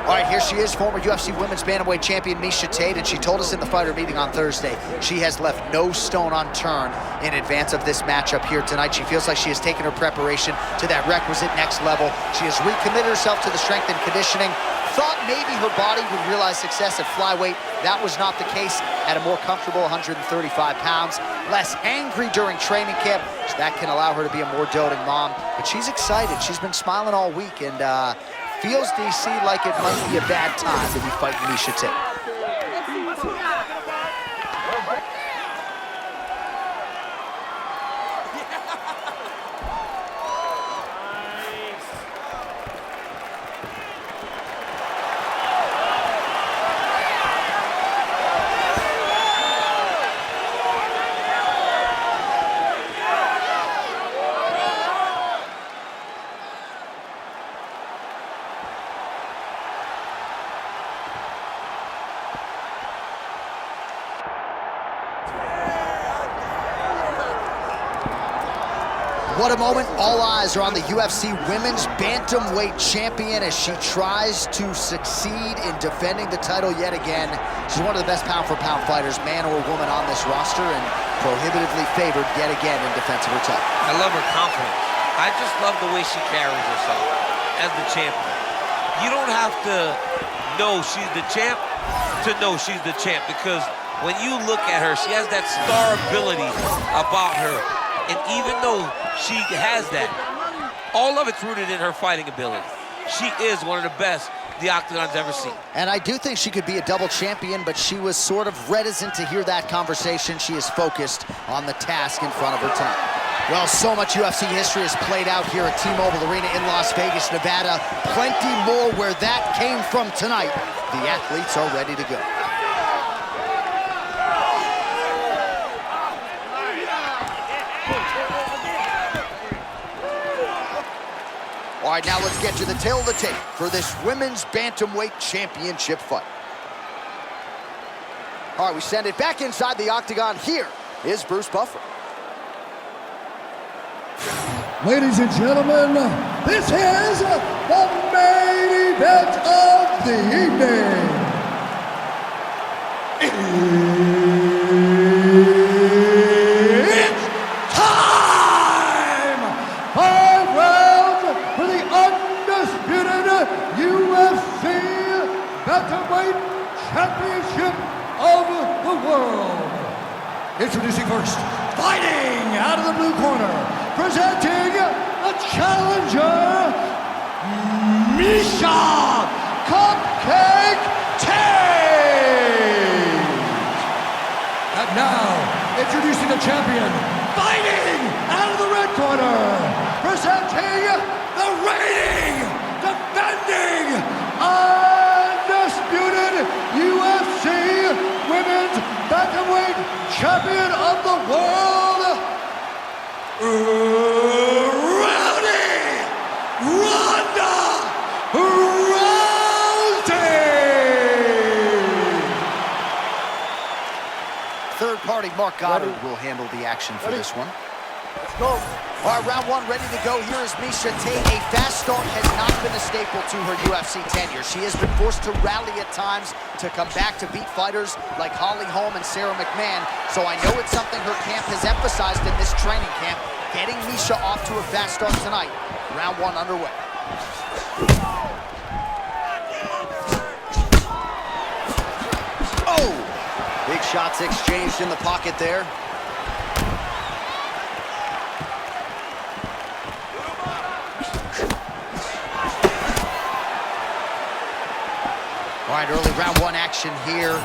All right, here she is, former UFC Women's Bantamweight Champion Miesha Tate, and she told us in the fighter meeting on Thursday she has left no stone unturned in advance of this matchup here tonight. She feels like she has taken her preparation to that requisite next level. She has recommitted herself to the strength and conditioning. Thought maybe her body would realize success at flyweight. That was not the case at a more comfortable 135 pounds. Less angry during training camp, so that can allow her to be a more doting mom. But she's excited. She's been smiling all week, and feels DC like it might be a bad time to be fighting Miesha Tate. What a moment. All eyes are on the UFC Women's Bantamweight Champion as she tries to succeed in defending the title yet again. She's one of the best pound-for-pound fighters, man or woman, on this roster, and prohibitively favored yet again in defense of her title. I love her confidence. I just love the way she carries herself as the champion. You don't have to know she's the champ to know she's the champ, because when you look at her, she has that star ability about her. And even though she has that, all of it's rooted in her fighting ability. She is one of the best the Octagon's ever seen. And I do think she could be a double champion, but she was sort of reticent to hear that conversation. She is focused on the task in front of her tonight. Well, so much UFC history has played out here at T-Mobile Arena in Las Vegas, Nevada. Plenty more where that came from tonight. The athletes are ready to go. All right, now let's get to the tail of the tape for this Women's Bantamweight Championship fight. All right, we send it back inside the octagon. Here is Bruce Buffer. Ladies and gentlemen, this is the main event of the evening. It's time! 5 rounds for the undisputed UFC Bantamweight Championship of the world. Introducing first, fighting out of the blue corner, presenting the challenger, Miesha Cupcake Tate. And now, introducing the champion, fighting out of the red corner, presenting the reigning, defending, undisputed UFC Women's Bantamweight Champion of the world, Ronda Rousey! Third party Mark Goddard will handle the action for this one. Let's go. All right, round one ready to go. Here is Miesha Tate. A fast start has not been a staple to her UFC tenure. She has been forced to rally at times to come back to beat fighters like Holly Holm and Sarah McMahon. So I know it's something her camp has emphasized in this training camp, getting Miesha off to a fast start tonight. Round one underway. Oh! Big shots exchanged in the pocket there. All right, early round one action here.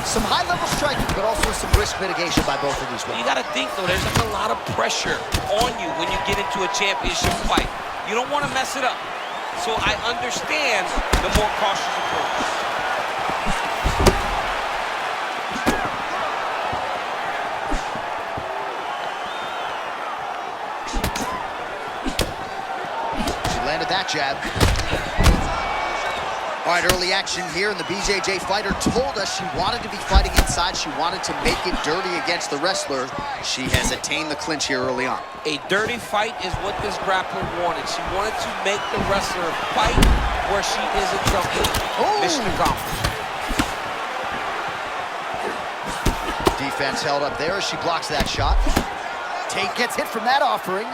Some high-level striking, but also some risk mitigation by both of these women. You got to think, though, there's like a lot of pressure on you when you get into a championship fight. You don't want to mess it up. So I understand the more cautious approach. She landed that jab. All right, early action here, and the BJJ fighter told us she wanted to be fighting inside. She wanted to make it dirty against the wrestler. She has attained the clinch here early on. A dirty fight is what this grappler wanted. She wanted to make the wrestler fight where she isn't jumping. Mission accomplished. Defense held up there as she blocks that shot. Tate gets hit from that offering,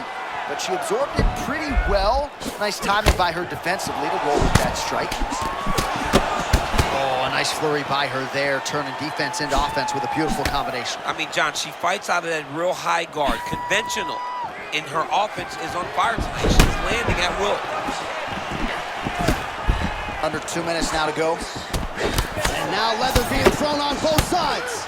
but she absorbed it pretty well. Nice timing by her defensively to roll with that strike. Oh, a nice flurry by her there, turning defense into offense with a beautiful combination. I mean, John, she fights out of that real high guard. Conventional in her offense is on fire tonight. She's landing at will. Under 2 minutes now to go. And now leather being thrown on both sides.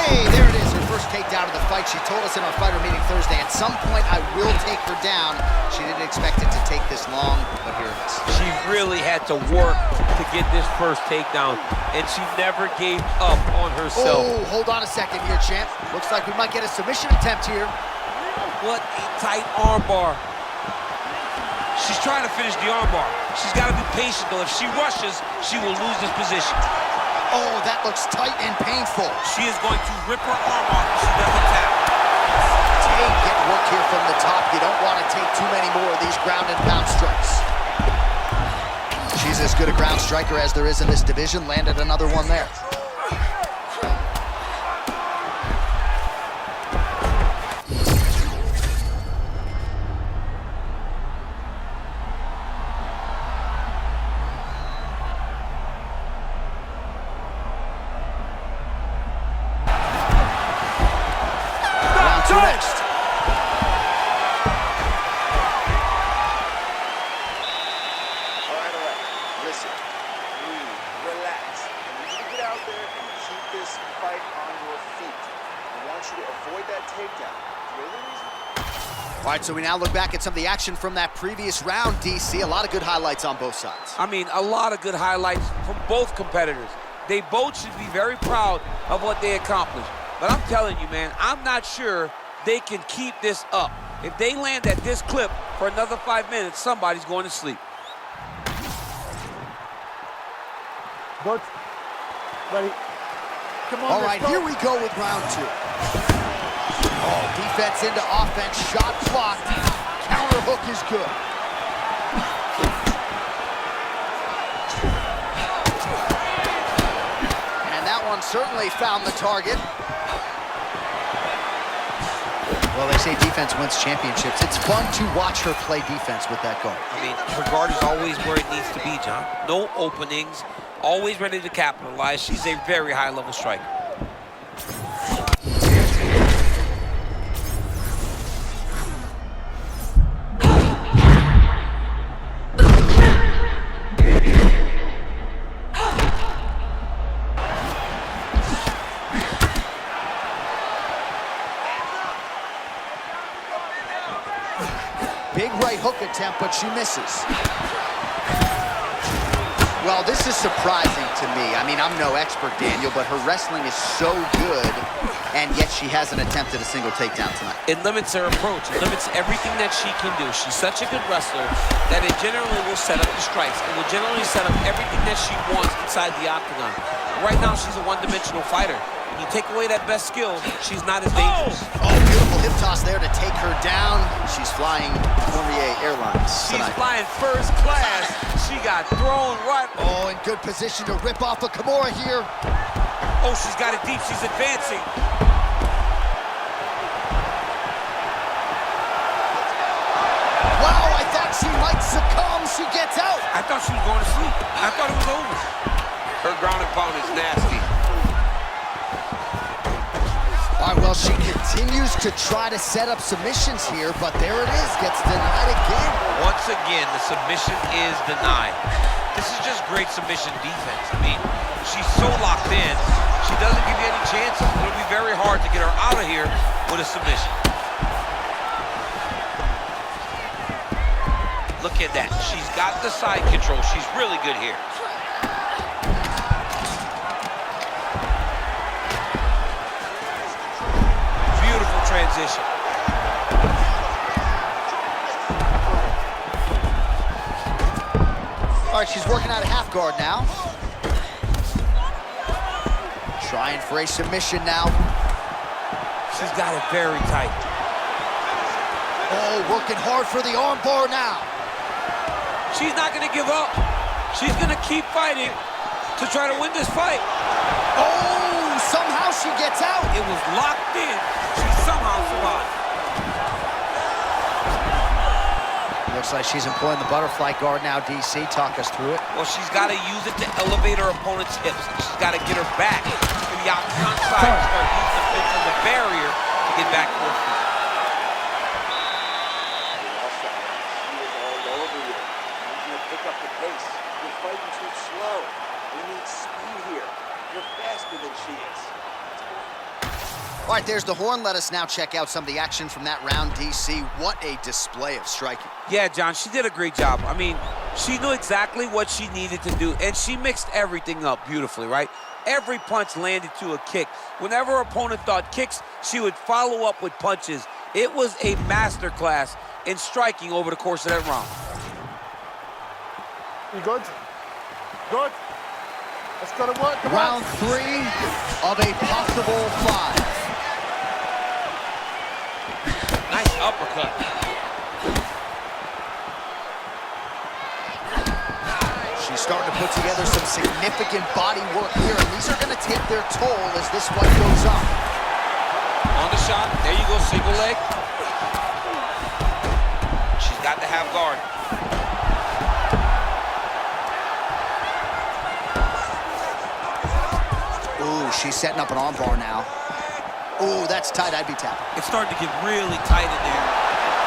Hey, there it is, her first takedown of the fight. She told us in our fighter meeting Thursday, at some point I will take her down. She didn't expect it to take this long, but here it is. She really had to work to get this first takedown, and she never gave up on herself. Oh, hold on a second here, champ. Looks like we might get a submission attempt here. What a tight armbar. She's trying to finish the armbar. She's got to be patient, though. If she rushes, she will lose this position. Oh, that looks tight and painful. She is going to rip her arm off if she doesn't tap. Tate getting work here from the top. You don't want to take too many more of these ground and pound strikes. She's as good a ground striker as there is in this division. Landed another one there. Next. All right. Listen, breathe, relax. I need you to get out there and keep this fight on your feet. I want you to avoid that takedown. You know the reason? All right, so we now look back at some of the action from that previous round, DC. A lot of good highlights on both sides. I mean, a lot of good highlights from both competitors. They both should be very proud of what they accomplished. But I'm telling you, man, I'm not sure they can keep this up. If they land at this clip for another 5 minutes, somebody's going to sleep. But, ready? Come on, All right, here we go with round two. Oh, defense into offense, shot blocked. Counter hook is good. And that one certainly found the target. Well, they say defense wins championships. It's fun to watch her play defense with that goal. I mean, her guard is always where it needs to be, John. No openings, always ready to capitalize. She's a very high-level striker. Big right hook attempt, but she misses. Well, this is surprising to me. I mean, I'm no expert, Daniel, but her wrestling is so good, and yet she hasn't attempted a single takedown tonight. It limits her approach. It limits everything that she can do. She's such a good wrestler that it generally will set up the strikes. It will generally set up everything that she wants inside the octagon. Right now, she's a one-dimensional fighter. You take away that best skill, she's not as dangerous. Oh, beautiful hip toss there to take her down. She's flying Cormier Airlines She's tonight. flying first class. She got thrown right. Oh, in good position to rip off a Kimura here. Oh, she's got it deep. She's advancing. Wow, I thought she might succumb. She gets out. I thought she was going to sleep. I thought it was over. Her ground and pound is nasty. All right, well, she continues to try to set up submissions here, but there it is, gets denied again. Once again, the submission is denied. This is just great submission defense. I mean, she's so locked in, she doesn't give you any chances. It'll be very hard to get her out of here with a submission. Look at that. She's got the side control. She's really good here. Transition. All right, she's working out a half guard now. Trying for a submission now. She's got it very tight. Oh, working hard for the arm bar now. She's not gonna give up. She's gonna keep fighting to try to win this fight. Oh, somehow she gets out. It was locked in. She somehow survived. Looks like she's employing the butterfly guard now, DC. Talk us through it. Well, she's got to use it to elevate her opponent's hips. She's got to get her back to the outside and start using the fence as a barrier to get back to her feet. She is all over you. I'm going to pick up the pace. You're fighting too slow. We need speed here. You're faster than she is. All right, there's the horn. Let us now check out some of the action from that round, DC. What a display of striking. Yeah, John, she did a great job. I mean, she knew exactly what she needed to do, and she mixed everything up beautifully, right? Every punch landed to a kick. Whenever her opponent thought kicks, she would follow up with punches. It was a masterclass in striking over the course of that round. You good? Good? Let's go to work. Come Round on. 3 of a possible 5. Nice uppercut. She's starting to put together some significant body work here, and these are going to take their toll as this fight goes on. On the shot. There you go, single leg. She's got to have guard. Ooh, she's setting up an armbar now. Ooh, that's tight. I'd be tapping. It's starting to get really tight in there.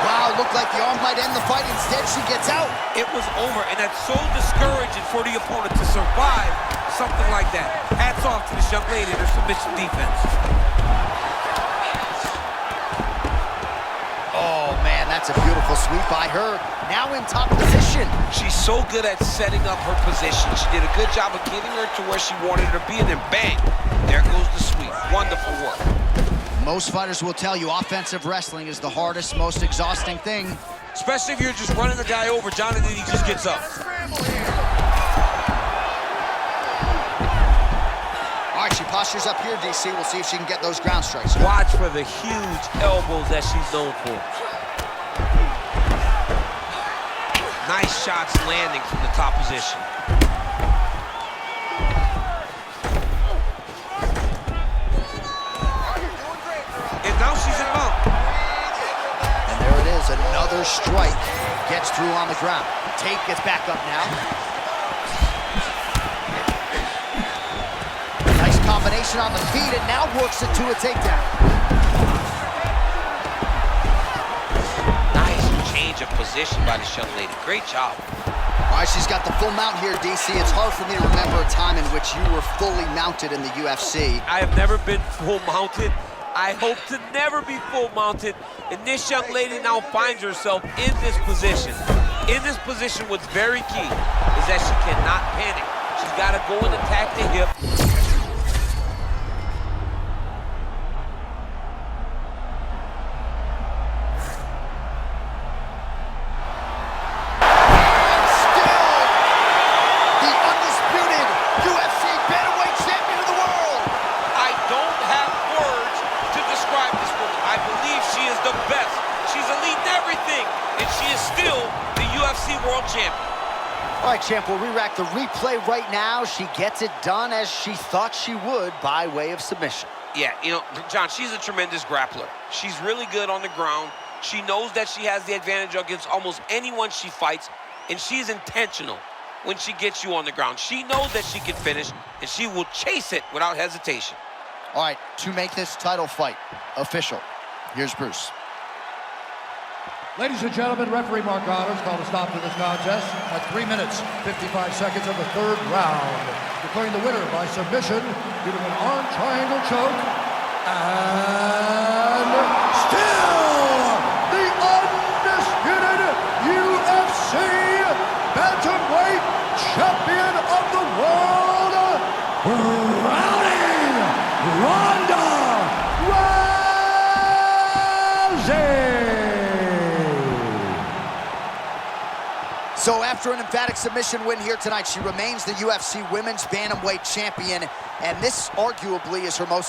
Wow, looked like the arm might end the fight. Instead, she gets out. It was over, and that's so discouraging for the opponent to survive something like that. Hats off to this young lady and her submission defense. Oh, man, that's a beautiful sweep by her. Now in top position. She's so good at setting up her position. She did a good job of getting her to where she wanted her to be, and then bang, there goes the sweep. Wonderful work. Most fighters will tell you offensive wrestling is the hardest, most exhausting thing. Especially if you're just running the guy over, John, and then he just gets up. All right, she postures up here, DC. We'll see if she can get those ground strikes. Watch for the huge elbows that she's known for. Nice shots landing from the top position. And now she's in mount. And there it is, another strike. Gets through on the ground. Tate gets back up now. Nice combination on the feet, and now works it to a takedown. Nice change of position by this young lady. Great job. All right, she's got the full mount here, DC. It's hard for me to remember a time in which you were fully mounted in the UFC. I have never been full mounted. I hope to never be full mounted. And this young lady now finds herself in this position. In this position, what's very key is that she cannot panic. She's got to go and attack the hip. World champion. All right, champ, we'll re-rack the replay right now. She gets it done as she thought she would by way of submission. Yeah, you know, John, she's a tremendous grappler. She's really good on the ground. She knows that she has the advantage against almost anyone she fights, and she's intentional when she gets you on the ground. She knows that she can finish, and she will chase it without hesitation. All right, to make this title fight official, here's Bruce. Ladies and gentlemen, referee Mark Honors called a stop to this contest at 3 minutes, 55 seconds of the third round, declaring the winner by submission due to an arm triangle choke, and still the undisputed UFC bantamweight champion of the world, Ronda Rousey. So after an emphatic submission win here tonight, she remains the UFC Women's Bantamweight Champion, and this arguably is her most